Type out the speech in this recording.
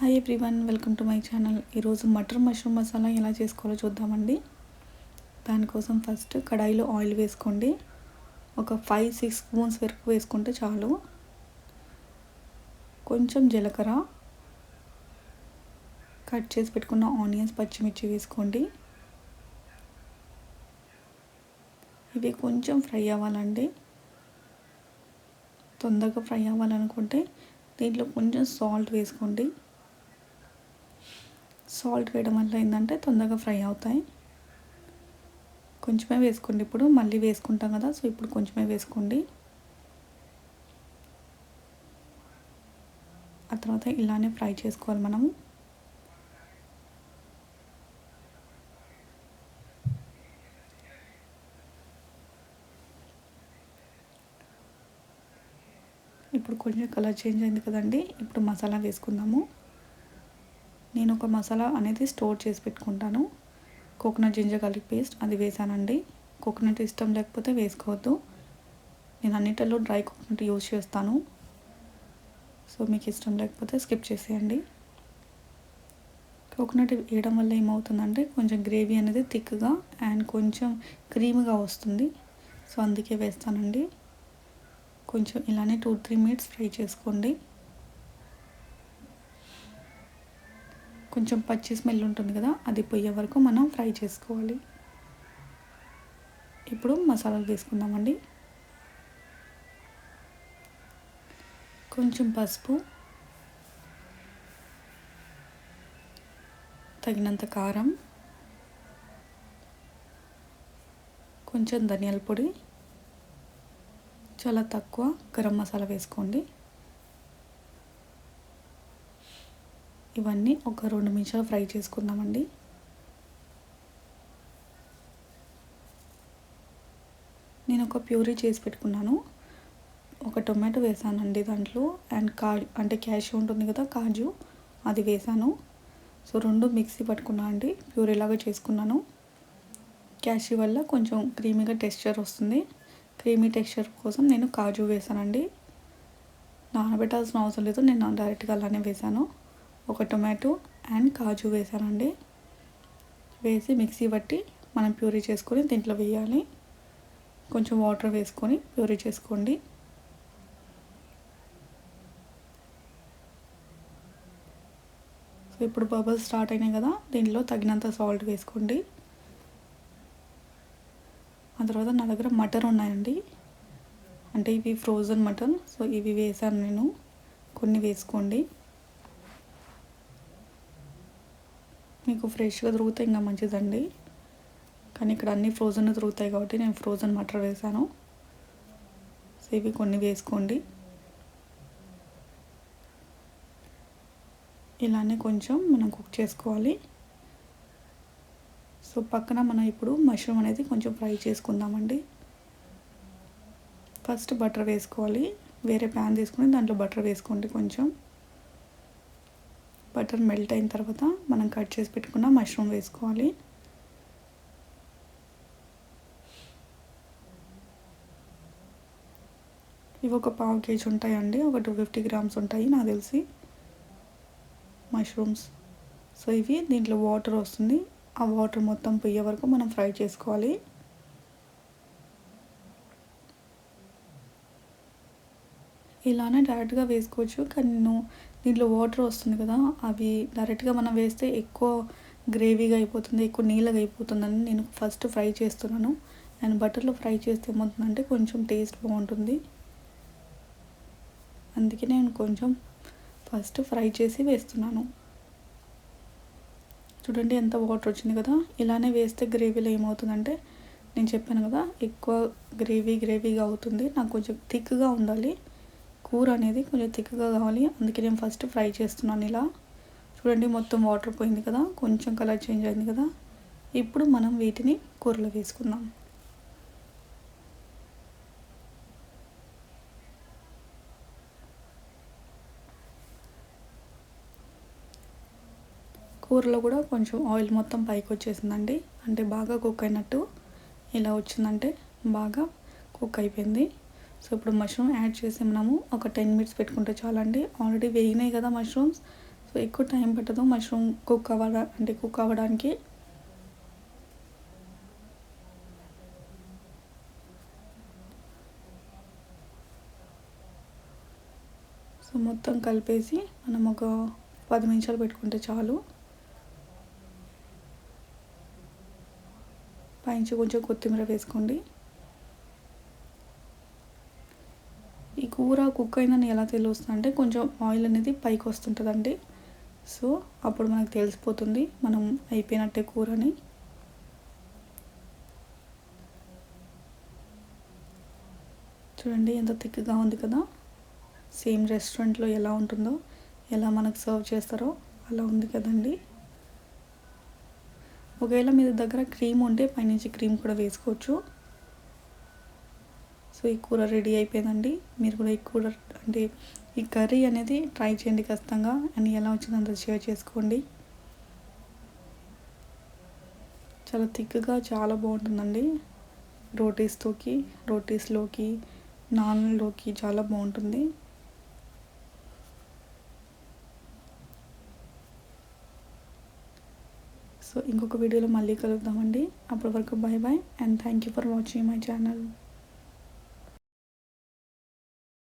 Hi everyone, welcome to my channel. ఈరోజు matar mushroom masala ఎలా చేసుకోవాలో చూద్దామండి. దానికోసం ఫస్ట్ కడాయిలో ఆయిల్ వేసుకోండి. ఒక 5-6 స్పూన్స్ వరకు వేసుకుంటే చాలు. కొంచెం జీలకర్ర, కట్ చేసి పెట్టుకున్న ఆనియన్స్, పచ్చిమిర్చి వేసుకోండి. ఇవి కొంచెం ఫ్రై అవ్వాలండి. తొందరగా ఫ్రై అవ్వాలనుకుంటే దీంట్లో కొంచెం సాల్ట్ వేసుకోండి. సాల్ట్ వేయడం వల్ల ఏంటంటే తొందరగా ఫ్రై అవుతాయి. కొంచెమే వేసుకోండి. ఇప్పుడు మళ్ళీ వేసుకుంటాం కదా, సో ఇప్పుడు కొంచెమే వేసుకోండి. ఆ తర్వాత ఇలానే ఫ్రై చేసుకోవాలి మనము. ఇప్పుడు కొంచెం కలర్ చేంజ్ అయింది కదండి. ఇప్పుడు మసాలా వేసుకుందాము. నేను ఒక మసాలా అనేది స్టోర్ చేసి పెట్టుకుంటాను. కోకోనట్ జింజర్ గార్లిక్ పేస్ట్ అది వేసానండి. కోకోనట్ ఇష్టం లేకపోతే వేసుకోవద్దు. నేను అన్నిటిలో డ్రై కోకోనట్ యూజ్ చేస్తాను. సో మీకు ఇష్టం లేకపోతే స్కిప్ చేసేయండి. కోకోనట్ వేయడం వల్ల ఏమవుతుందంటే కొంచెం గ్రేవీ అనేది థిక్గా అండ్ కొంచెం క్రీమ్గా వస్తుంది. సో అందుకే వేస్తానండి. కొంచెం ఇలానే 2-3 మినిట్స్ ఫ్రై చేసుకోండి. కొంచెం పచ్చి స్మెల్ ఉంటుంది కదా, అది పోయే వరకు మనం ఫ్రై చేసుకోవాలి. ఇప్పుడు మసాలాలు వేసుకుందామండి. కొంచెం పసుపు, తగినంత కారం, కొంచెం ధనియాల పొడి, చాలా తక్కువ గరం మసాలా వేసుకోండి. ఇవన్నీ ఒక 2 నిమిషాలు ఫ్రై చేసుకుందామండి. నేను ఒక ప్యూరీ చేసి పెట్టుకున్నాను. ఒక టొమాటో వేసానండి దాంట్లో, అండ్ క్యాష్యూ ఉంటుంది కదా, కాజు, అది వేసాను. సో 2 మిక్సీ పట్టుకున్నా అండి, ప్యూరీ లాగా చేసుకున్నాను. క్యాష్యూ వల్ల కొంచెం క్రీమీగా టెక్స్చర్ వస్తుంది. క్రీమీ టెక్స్చర్ కోసం నేను కాజు వేసానండి. నానబెట్టాల్సిన అవసరం లేదు, నేను డైరెక్ట్గా అలానే వేసాను. ఒక టొమాటో అండ్ కాజు వేసానండి. వేసి మిక్సీ పట్టి మనం ప్యూరీ చేసుకొని దీంట్లో వేయాలి. కొంచెం వాటర్ వేసుకొని ప్యూరీ చేసుకోండి. సో ఇప్పుడు బబుల్స్ స్టార్ట్ అయినాయి కదా, దీంట్లో తగినంత సాల్ట్ వేసుకోండి. ఆ తర్వాత నా దగ్గర మటన్ ఉన్నాయండి, అంటే ఇవి ఫ్రోజన్ మటన్. సో ఇవి వేసాను నేను, కొన్ని వేసుకోండి. మీకు ఫ్రెష్గా దొరికితే ఇంకా మంచిదండి, కానీ ఇక్కడ అన్నీ ఫ్రోజన్ దొరుకుతాయి కాబట్టి నేను ఫ్రోజన్ మటర్ వేసాను. సో ఇవి కొన్ని వేసుకోండి. ఇలానే కొంచెం మనం కుక్ చేసుకోవాలి. సో పక్కన మనం ఇప్పుడు మష్రూమ్ అనేది కొంచెం ఫ్రై చేసుకుందామండి. ఫస్ట్ బటర్ వేసుకోవాలి. వేరే ప్యాన్ తీసుకొని దాంట్లో బటర్ వేసుకోండి. కొంచెం బటర్ మెల్ట్ అయిన తర్వాత మనం కట్ చేసి పెట్టుకున్న మష్రూమ్ వేసుకోవాలి. ఇవి ఒక 1/2 kg ఉంటాయండి, ఒక 250 grams ఉంటాయి నాకు తెలిసి మష్రూమ్స్. సో ఇవి దీంట్లో వాటర్ వస్తుంది, ఆ వాటర్ మొత్తం పోయే వరకు మనం ఫ్రై చేసుకోవాలి. ఇలానే డైరెక్ట్గా వేసుకోవచ్చు, కానీ నేను దీంట్లో వాటర్ వస్తుంది కదా, అవి డైరెక్ట్గా మనం వేస్తే ఎక్కువ గ్రేవీగా అయిపోతుంది, ఎక్కువ నీళ్ళగా అయిపోతుందని నేను ఫస్ట్ ఫ్రై చేస్తున్నాను. అండ్ బటర్లో ఫ్రై చేస్తే ఏమవుతుందంటే కొంచెం టేస్ట్ బాగుంటుంది. అందుకే నేను కొంచెం ఫస్ట్ ఫ్రై చేసి వేస్తున్నాను. చూడండి ఎంత వాటర్ వచ్చింది కదా. ఇలానే వేస్తే గ్రేవీలో ఏమవుతుందంటే, నేను చెప్పాను కదా, ఎక్కువ గ్రేవీగా అవుతుంది. నాకు కొంచెం థిక్గా ఉండాలి, కూర అనేది కొంచెం థిక్గా కావాలి. అందుకే నేను ఫస్ట్ ఫ్రై చేస్తున్నాను ఇలా. చూడండి మొత్తం వాటర్ పోయింది కదా, కొంచెం కలర్ చేంజ్ అయింది కదా. ఇప్పుడు మనం వీటిని కూరలో వేసుకుందాం. కూరలో కూడా కొంచెం ఆయిల్ మొత్తం పైకి వచ్చేసిందండి, అంటే బాగా కుక్ అయినట్టు. ఇలా వచ్చిందంటే బాగా కుక్ అయిపోయింది. సో ఇప్పుడు మష్రూమ్ యాడ్ చేసి మనము ఒక 10 మినిట్స్ పెట్టుకుంటే చాలండి. ఆల్రెడీ వేగినాయి కదా మష్రూమ్స్, సో ఎక్కువ టైం పట్టదు మష్రూమ్ కుక్ అవ్వడానికి. సో మొత్తం కలిపేసి మనం ఒక 10 నిమిషాలు పెట్టుకుంటే చాలు. పైనుంచి కొంచెం కొత్తిమీర వేసుకోండి. ఈ కూర కుక్ అయిందని ఎలా తెలుస్తుంది అంటే కొంచెం ఆయిల్ అనేది పైకి వస్తుంటుందండి. సో అప్పుడు మనకు తెలిసిపోతుంది మనం అయిపోయినట్టే కూరని. చూడండి ఎంత థిక్గా ఉంది కదా. సేమ్ రెస్టారెంట్లో ఎలా ఉంటుందో, ఎలా మనకు సర్వ్ చేస్తారో అలా ఉంది కదండి. ఒకవేళ మీ దగ్గర క్రీమ్ ఉంటే పైనుంచి క్రీమ్ కూడా వేసుకోవచ్చు. సో ఈ కూర రెడీ అయిపోయిందండి. మీరు కూడా ఈ కూర అంటే ఈ కర్రీ అనేది ట్రై చేయండి ఖచ్చితంగా. అండ్ ఎలా వచ్చిందో అంత షేర్ చేసుకోండి. చాలా థిక్గా చాలా బాగుంటుందండి. రోటీస్లోకి నాన్లోకి చాలా బాగుంటుంది. సో ఇంకొక వీడియోలో మళ్ళీ కలుద్దామండి. అప్పటి వరకు bye bye and thank you for watching my channel.